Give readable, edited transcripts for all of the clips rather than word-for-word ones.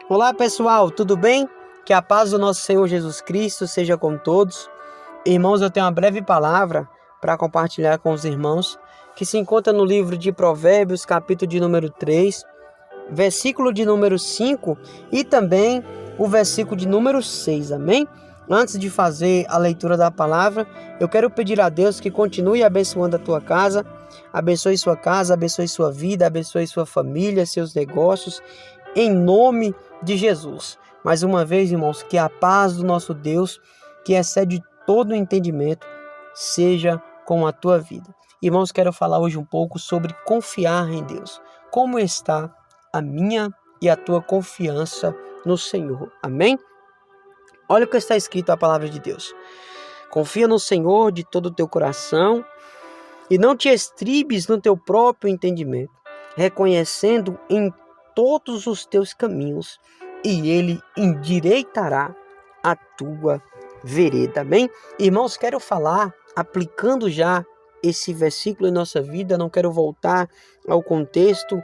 Olá pessoal, tudo bem? Que a paz do nosso Senhor Jesus Cristo seja com todos. Irmãos, eu tenho uma breve palavra para compartilhar com os irmãos, que se encontra no livro de Provérbios, capítulo de número 3, versículo de número 5 e também o versículo de número 6, amém? Antes de fazer a leitura da palavra, eu quero pedir a Deus que continue abençoando a tua casa, abençoe sua casa, abençoe sua vida, abençoe sua família, seus negócios, em nome de Jesus. Mais uma vez, irmãos, que a paz do nosso Deus, que excede todo o entendimento, seja com a tua vida. Irmãos, quero falar hoje um pouco sobre confiar em Deus. Como está a minha e a tua confiança no Senhor? Amém? Olha o que está escrito na palavra de Deus. Confia no Senhor de todo o teu coração e não te estribes no teu próprio entendimento, reconhecendo em todos os teus caminhos e Ele endireitará a tua vereda. Amém? Irmãos, quero falar, aplicando já esse versículo em nossa vida, não quero voltar ao contexto,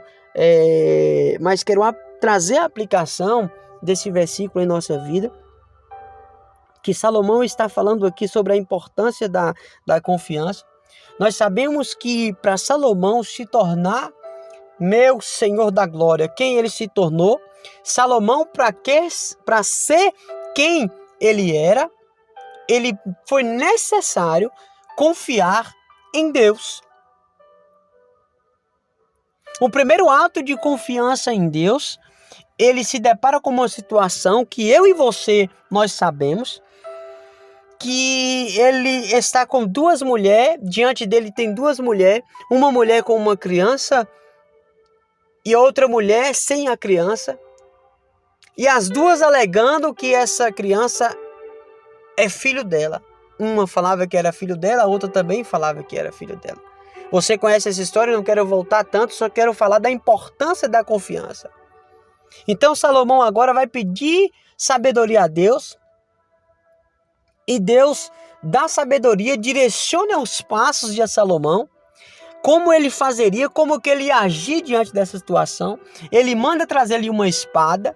mas quero trazer a aplicação desse versículo em nossa vida, que Salomão está falando aqui sobre a importância da confiança. Nós sabemos que para Salomão se tornar meu Senhor da glória, quem ele se tornou, Salomão, para ser quem ele era, ele foi necessário confiar em Deus. O primeiro ato de confiança em Deus, ele se depara com uma situação que eu e você, nós sabemos, que ele está com duas mulheres, diante dele tem duas mulheres, uma mulher com uma criança e outra mulher sem a criança, e as duas alegando que essa criança é filho dela. Uma falava que era filho dela, a outra também falava que era filho dela. Você conhece essa história, não quero voltar tanto, só quero falar da importância da confiança. Então Salomão agora vai pedir sabedoria a Deus, e Deus dá sabedoria, direciona os passos de Salomão, como ele fazeria, como que ele ia agir diante dessa situação. Ele manda trazer-lhe uma espada,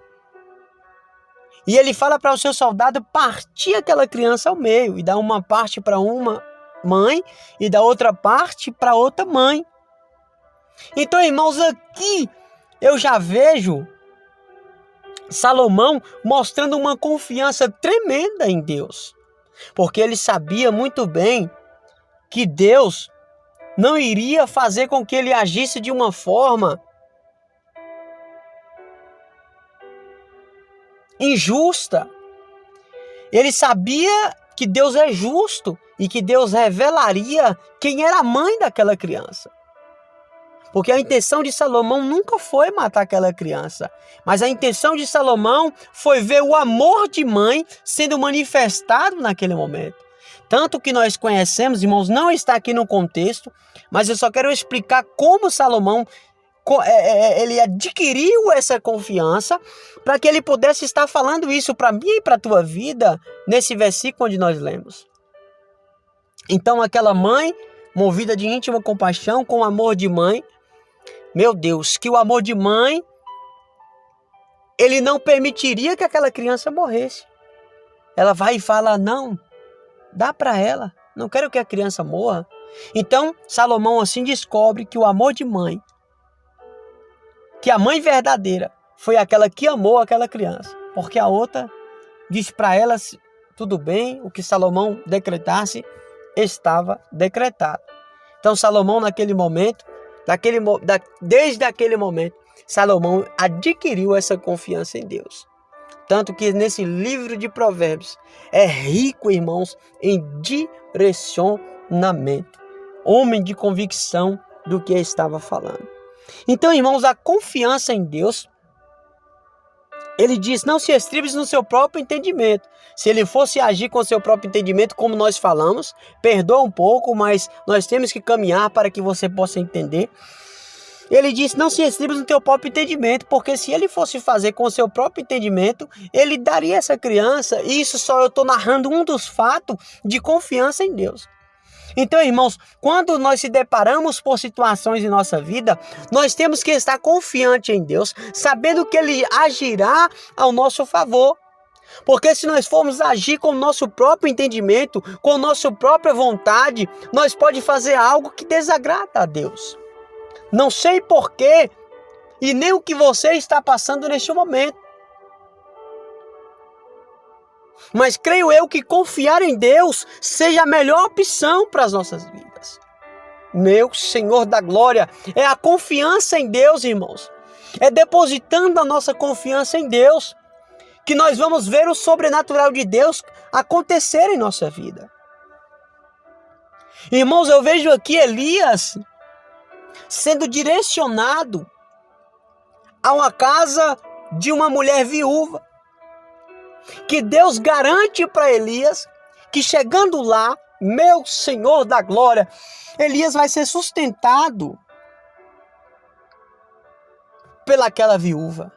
e ele fala para o seu soldado partir aquela criança ao meio, e dar uma parte para uma mãe, e dar outra parte para outra mãe. Então, irmãos, aqui eu já vejo Salomão mostrando uma confiança tremenda em Deus, porque ele sabia muito bem que Deus não iria fazer com que ele agisse de uma forma injusta. Ele sabia que Deus é justo e que Deus revelaria quem era a mãe daquela criança. Porque a intenção de Salomão nunca foi matar aquela criança, mas a intenção de Salomão foi ver o amor de mãe sendo manifestado naquele momento. Tanto que nós conhecemos, irmãos, não está aqui no contexto, mas eu só quero explicar como Salomão ele adquiriu essa confiança para que ele pudesse estar falando isso para mim e para a tua vida nesse versículo onde nós lemos. Então aquela mãe, movida de íntima compaixão, com amor de mãe, meu Deus, que o amor de mãe, ele não permitiria que aquela criança morresse. Ela vai e fala, não, dá para ela, não quero que a criança morra. Então Salomão assim descobre que o amor de mãe, que a mãe verdadeira foi aquela que amou aquela criança, porque a outra diz para ela, tudo bem, o que Salomão decretasse estava decretado. Então Salomão naquele momento, desde aquele momento, Salomão adquiriu essa confiança em Deus. Tanto que nesse livro de Provérbios é rico, irmãos, em direcionamento. Homem de convicção do que estava falando. Então, irmãos, a confiança em Deus, ele diz, não se estribes no seu próprio entendimento. Se ele fosse agir com o seu próprio entendimento, como nós falamos, perdoa um pouco, mas nós temos que caminhar para que você possa entender. Ele disse, não se estribes no teu próprio entendimento, porque se ele fosse fazer com o seu próprio entendimento, ele daria essa criança, e isso só eu estou narrando um dos fatos de confiança em Deus. Então, irmãos, quando nós se deparamos por situações em nossa vida, nós temos que estar confiante em Deus, sabendo que Ele agirá ao nosso favor. Porque se nós formos agir com o nosso próprio entendimento, com a nossa própria vontade, nós podemos fazer algo que desagrada a Deus. Não sei porquê e nem o que você está passando neste momento. Mas creio eu que confiar em Deus seja a melhor opção para as nossas vidas. Meu Senhor da glória, é a confiança em Deus, irmãos. É depositando a nossa confiança em Deus que nós vamos ver o sobrenatural de Deus acontecer em nossa vida. Irmãos, eu vejo aqui Elias sendo direcionado a uma casa de uma mulher viúva. Que Deus garante para Elias que chegando lá, meu Senhor da glória, Elias vai ser sustentado pelaquela viúva.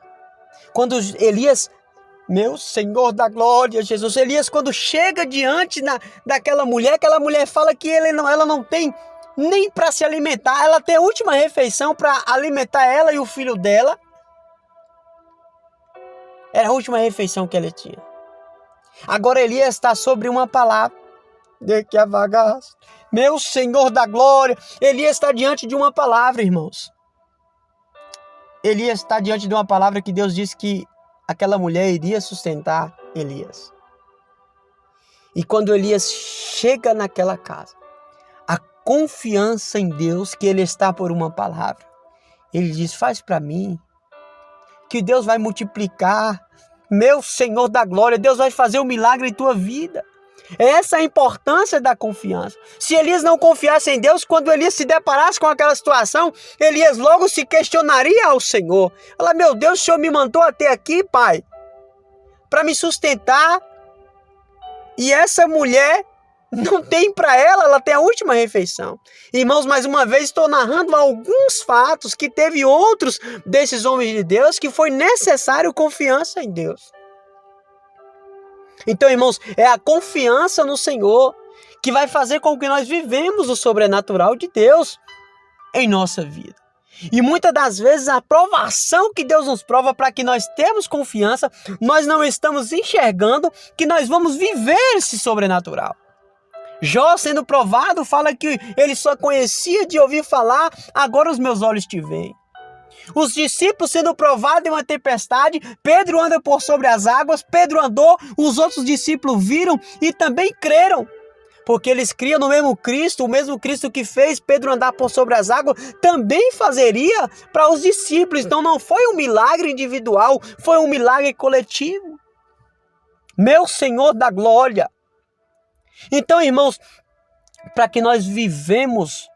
Quando Elias, meu Senhor da glória, Jesus, Elias quando chega diante daquela mulher, aquela mulher fala que ela não tem nem para se alimentar, ela tem a última refeição para alimentar ela e o filho dela. Era a última refeição que ele tinha. Agora Elias está sobre uma palavra. De que avagaste. Meu Senhor da glória. Elias está diante de uma palavra, irmãos. Elias está diante de uma palavra que Deus disse que aquela mulher iria sustentar Elias. E quando Elias chega naquela casa, a confiança em Deus que ele está por uma palavra. Ele diz, faz para mim. Que Deus vai multiplicar. Meu Senhor da glória, Deus vai fazer um milagre em tua vida. Essa é a importância da confiança. Se Elias não confiasse em Deus, quando Elias se deparasse com aquela situação, Elias logo se questionaria ao Senhor. Ela, meu Deus, o Senhor me mandou até aqui, Pai, para me sustentar. E essa mulher não tem para ela tem a última refeição. Irmãos, mais uma vez estou narrando alguns fatos que teve outros desses homens de Deus que foi necessário confiança em Deus. Então, irmãos, é a confiança no Senhor que vai fazer com que nós vivemos o sobrenatural de Deus em nossa vida. E muitas das vezes a provação que Deus nos prova para que nós temos confiança, nós não estamos enxergando que nós vamos viver esse sobrenatural. Jó, sendo provado, fala que ele só conhecia de ouvir falar, agora os meus olhos te veem. Os discípulos sendo provados em uma tempestade, Pedro anda por sobre as águas, Pedro andou, os outros discípulos viram e também creram. Porque eles criam no mesmo Cristo, o mesmo Cristo que fez Pedro andar por sobre as águas, também fazeria para os discípulos. Então não foi um milagre individual, foi um milagre coletivo. Meu Senhor da glória. Então, irmãos, para que nós vivemos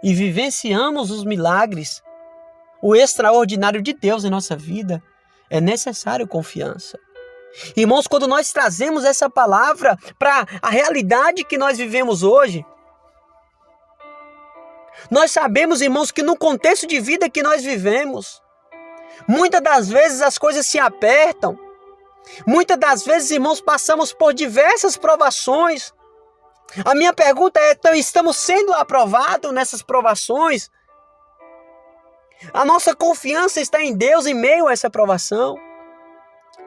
e vivenciamos os milagres, o extraordinário de Deus em nossa vida, é necessário confiança. Irmãos, quando nós trazemos essa palavra para a realidade que nós vivemos hoje, nós sabemos, irmãos, que no contexto de vida que nós vivemos, muitas das vezes as coisas se apertam, muitas das vezes, irmãos, passamos por diversas provações. A minha pergunta é, então, estamos sendo aprovados nessas provações? A nossa confiança está em Deus em meio a essa provação?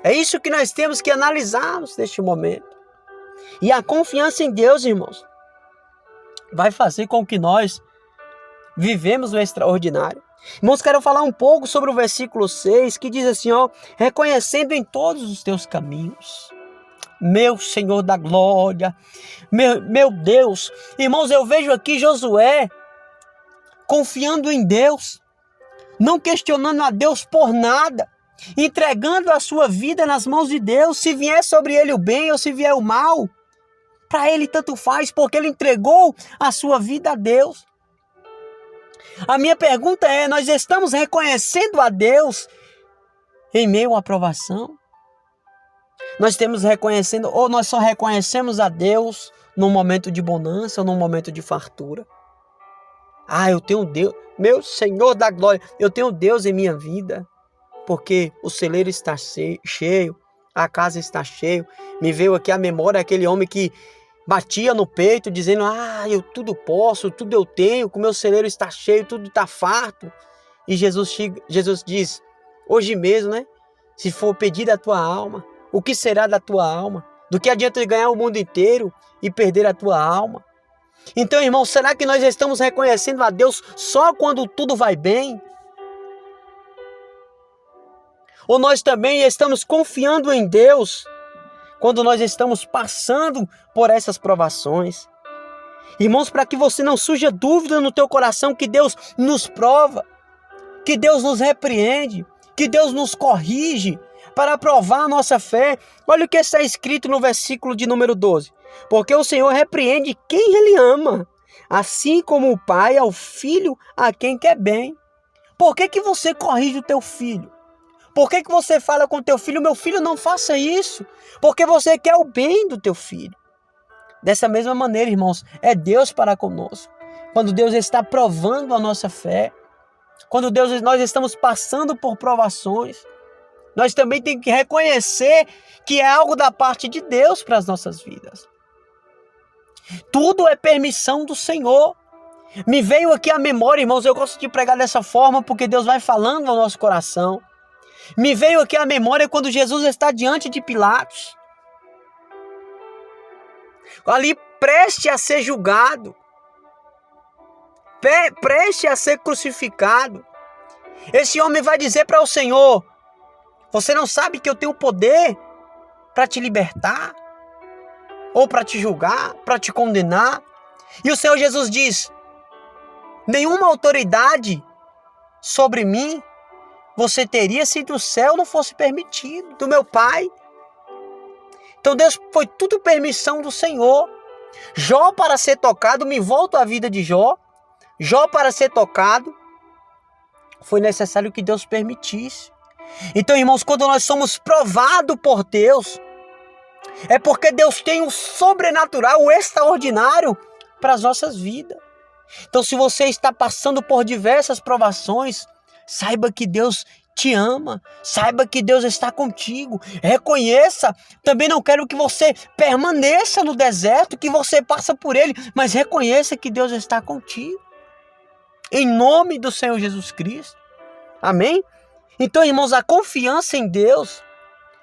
É isso que nós temos que analisarmos neste momento. E a confiança em Deus, irmãos, vai fazer com que nós vivemos o extraordinário. Irmãos, quero falar um pouco sobre o versículo 6, que diz assim, reconhecendo em todos os teus caminhos. Meu Senhor da glória, meu Deus. Irmãos, eu vejo aqui Josué confiando em Deus, não questionando a Deus por nada, entregando a sua vida nas mãos de Deus. Se vier sobre ele o bem ou se vier o mal, para ele tanto faz, porque ele entregou a sua vida a Deus. A minha pergunta é, nós estamos reconhecendo a Deus em meio à provação? Nós estamos reconhecendo, ou nós só reconhecemos a Deus num momento de bonança ou num momento de fartura? Eu tenho Deus, meu Senhor da glória, eu tenho Deus em minha vida, porque o celeiro está cheio, a casa está cheia. Me veio aqui à memória aquele homem que batia no peito dizendo, eu tudo posso, tudo eu tenho, o meu celeiro está cheio, tudo está farto. E Jesus diz, hoje mesmo, né? Se for pedir a tua alma, o que será da tua alma? Do que adianta ganhar o mundo inteiro e perder a tua alma? Então, irmão, será que nós estamos reconhecendo a Deus só quando tudo vai bem? Ou nós também estamos confiando em Deus quando nós estamos passando por essas provações? Irmãos, para que você não surja dúvida no teu coração que Deus nos prova, que Deus nos repreende, que Deus nos corrige para provar a nossa fé. Olha o que está escrito no versículo de número 12. Porque o Senhor repreende quem Ele ama, assim como o pai ao filho a quem quer bem. Por que você corrige o teu filho? Por que você fala com o teu filho, meu filho, não faça isso? Porque você quer o bem do teu filho. Dessa mesma maneira, irmãos, é Deus para conosco. Quando Deus está provando a nossa fé, quando nós estamos passando por provações, nós também temos que reconhecer que é algo da parte de Deus para as nossas vidas. Tudo é permissão do Senhor. Me veio aqui a memória, irmãos, eu gosto de pregar dessa forma porque Deus vai falando ao nosso coração. Me veio aqui a memória quando Jesus está diante de Pilatos, ali preste a ser julgado, preste a ser crucificado. Esse homem vai dizer para o Senhor, você não sabe que eu tenho poder para te libertar? Ou para te julgar, para te condenar? E o Senhor Jesus diz, nenhuma autoridade sobre mim você teria se do céu não fosse permitido, do meu Pai. Então Deus, foi tudo permissão do Senhor. Jó para ser tocado, me volto à vida de Jó. Jó para ser tocado, foi necessário que Deus permitisse. Então, irmãos, quando nós somos provados por Deus, é porque Deus tem o sobrenatural, o extraordinário para as nossas vidas. Então, se você está passando por diversas provações, saiba que Deus te ama, saiba que Deus está contigo, reconheça. Também não quero que você permaneça no deserto, que você passa por ele, mas reconheça que Deus está contigo. Em nome do Senhor Jesus Cristo. Amém? Então, irmãos, a confiança em Deus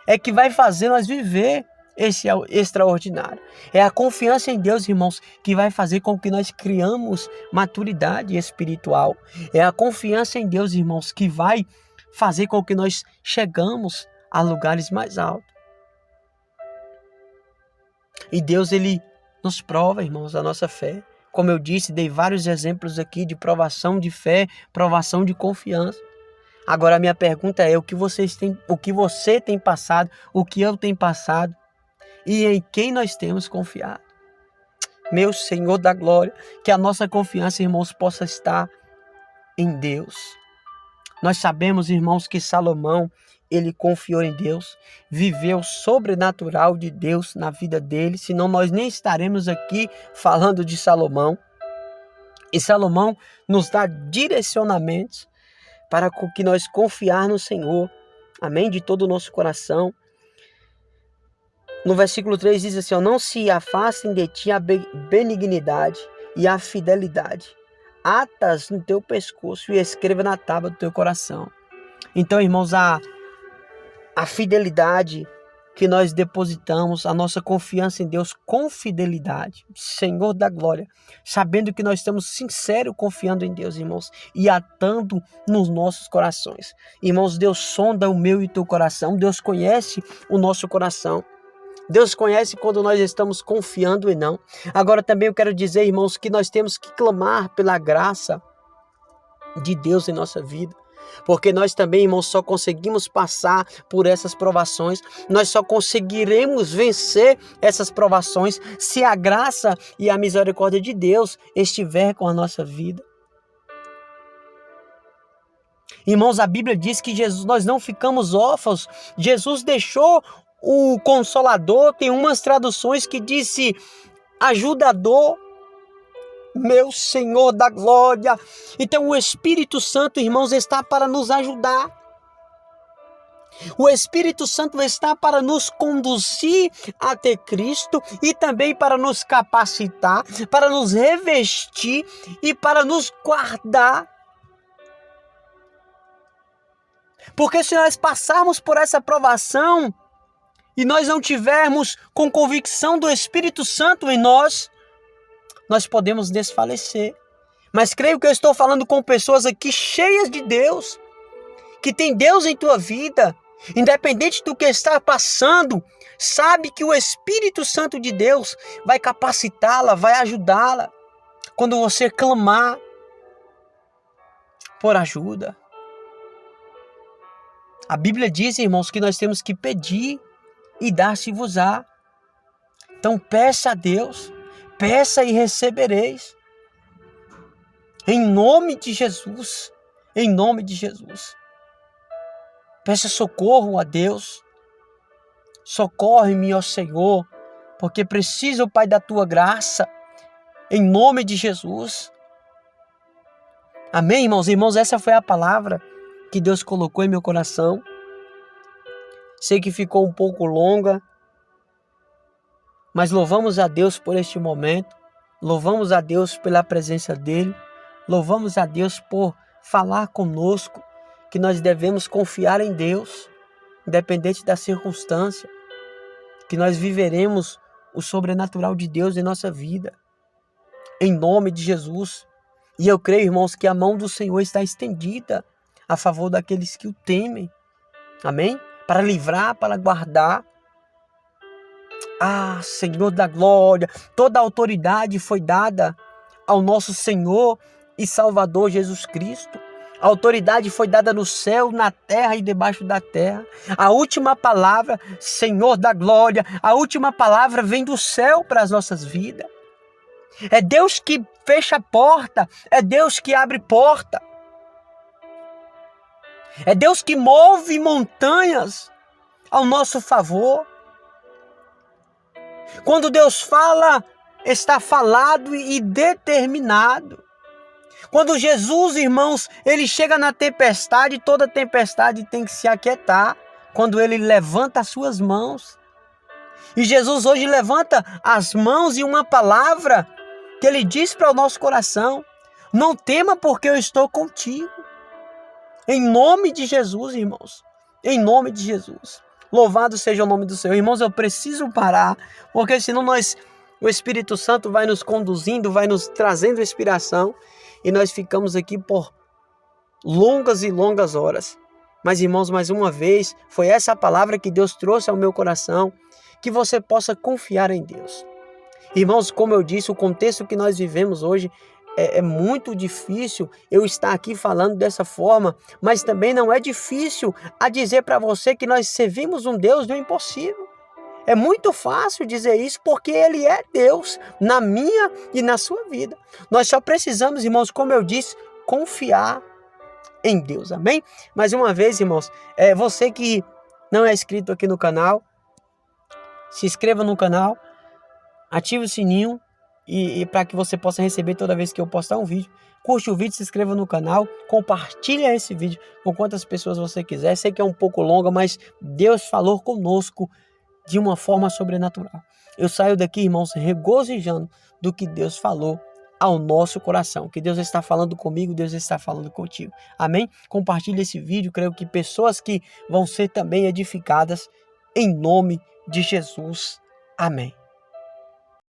é que vai fazer nós viver esse extraordinário. É a confiança em Deus, irmãos, que vai fazer com que nós criamos maturidade espiritual. É a confiança em Deus, irmãos, que vai fazer com que nós chegamos a lugares mais altos. E Deus, Ele nos prova, irmãos, a nossa fé. Como eu disse, dei vários exemplos aqui de provação de fé, provação de confiança. Agora a minha pergunta é, o que você tem passado, o que eu tenho passado e em quem nós temos confiado? Meu Senhor da glória, que a nossa confiança, irmãos, possa estar em Deus. Nós sabemos, irmãos, que Salomão, ele confiou em Deus, viveu o sobrenatural de Deus na vida dele, senão nós nem estaremos aqui falando de Salomão. E Salomão nos dá direcionamentos para que nós confiar no Senhor, amém, de todo o nosso coração. No versículo 3 diz assim, não se afastem de ti a benignidade e a fidelidade. Atas no teu pescoço e escreva na tábua do teu coração. Então, irmãos, a fidelidade que nós depositamos, a nossa confiança em Deus com fidelidade, Senhor da glória, sabendo que nós estamos sinceros confiando em Deus, irmãos, e atando nos nossos corações. Irmãos, Deus sonda o meu e o teu coração, Deus conhece o nosso coração. Deus conhece quando nós estamos confiando e não. Agora também eu quero dizer, irmãos, que nós temos que clamar pela graça de Deus em nossa vida. Porque nós também, irmãos, só conseguimos passar por essas provações, nós só conseguiremos vencer essas provações se a graça e a misericórdia de Deus estiver com a nossa vida. Irmãos, a Bíblia diz que nós não ficamos órfãos. Jesus deixou o Consolador, tem umas traduções que disse ajudador, meu Senhor da glória. Então o Espírito Santo, irmãos, está para nos ajudar. O Espírito Santo está para nos conduzir até Cristo e também para nos capacitar, para nos revestir e para nos guardar. Porque se nós passarmos por essa provação e nós não tivermos com convicção do Espírito Santo em nós podemos desfalecer. Mas creio que eu estou falando com pessoas aqui cheias de Deus, que tem Deus em tua vida, independente do que está passando, sabe que o Espírito Santo de Deus vai capacitá-la, vai ajudá-la, quando você clamar por ajuda. A Bíblia diz, irmãos, que nós temos que pedir e dar-se-vos-á. Então peça a Deus, peça e recebereis. Em nome de Jesus, em nome de Jesus. Peça socorro a Deus. Socorre-me, ó Senhor, porque preciso, Pai, da tua graça. Em nome de Jesus. Amém, irmãos? Irmãos, essa foi a palavra que Deus colocou em meu coração. Sei que ficou um pouco longa, mas louvamos a Deus por este momento. Louvamos a Deus pela presença dEle. Louvamos a Deus por falar conosco que nós devemos confiar em Deus, independente da circunstância, que nós viveremos o sobrenatural de Deus em nossa vida, em nome de Jesus. E eu creio, irmãos, que a mão do Senhor está estendida a favor daqueles que o temem, amém? Para livrar, para guardar. Ah, Senhor da glória, toda a autoridade foi dada ao nosso Senhor e Salvador Jesus Cristo. A autoridade foi dada no céu, na terra e debaixo da terra. A última palavra, Senhor da glória, a última palavra vem do céu para as nossas vidas. É Deus que fecha a porta, é Deus que abre porta. É Deus que move montanhas ao nosso favor. Quando Deus fala, está falado e determinado. Quando Jesus, irmãos, ele chega na tempestade, toda tempestade tem que se aquietar. Quando ele levanta as suas mãos. E Jesus hoje levanta as mãos e uma palavra que ele diz para o nosso coração: não tema, porque eu estou contigo. Em nome de Jesus, irmãos. Em nome de Jesus. Louvado seja o nome do Senhor. Irmãos, eu preciso parar, porque senão o Espírito Santo vai nos conduzindo, vai nos trazendo inspiração. E nós ficamos aqui por longas e longas horas. Mas, irmãos, mais uma vez, foi essa a palavra que Deus trouxe ao meu coração, que você possa confiar em Deus. Irmãos, como eu disse, o contexto que nós vivemos hoje é muito difícil eu estar aqui falando dessa forma, mas também não é difícil a dizer para você que nós servimos um Deus do impossível. É muito fácil dizer isso porque Ele é Deus na minha e na sua vida. Nós só precisamos, irmãos, como eu disse, confiar em Deus, amém? Mais uma vez, irmãos, você que não é inscrito aqui no canal, se inscreva no canal, ative o sininho e para que você possa receber toda vez que eu postar um vídeo. Curte o vídeo, se inscreva no canal, compartilhe esse vídeo com quantas pessoas você quiser. Sei que é um pouco longa, mas Deus falou conosco de uma forma sobrenatural. Eu saio daqui, irmãos, regozijando do que Deus falou ao nosso coração. Que Deus está falando comigo, Deus está falando contigo. Amém? Compartilhe esse vídeo. Creio que pessoas que vão ser também edificadas em nome de Jesus. Amém.